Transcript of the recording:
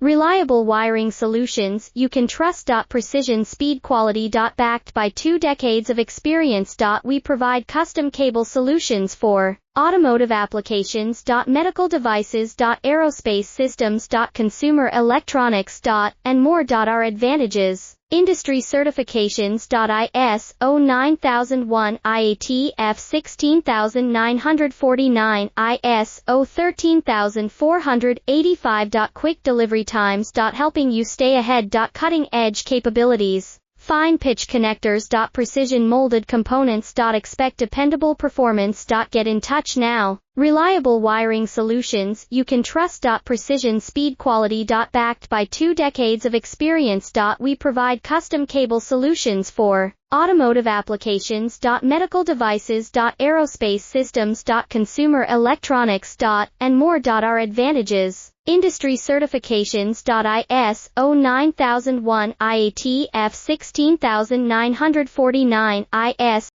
Reliable wiring solutions you can trust. Precision speed quality. Backed by 2 decades of experience. We provide custom cable solutions for automotive applications. Medical devices. Aerospace systems. Consumer electronics. And more. Our advantages: industry certifications. ISO 9001, IATF 16949, ISO 13485. Quick delivery times. Helping you stay ahead. Cutting edge capabilities: fine pitch connectors. Precision molded components. Expect dependable performance. Get in touch now. Reliable wiring solutions you can trust. Precision speed quality. Backed by 2 decades of experience. We provide custom cable solutions for automotive applications. Medical devices. Aerospace systems. Consumer electronics. And more. Our advantages: industry certifications. ISO 9001, IATF 16949, IS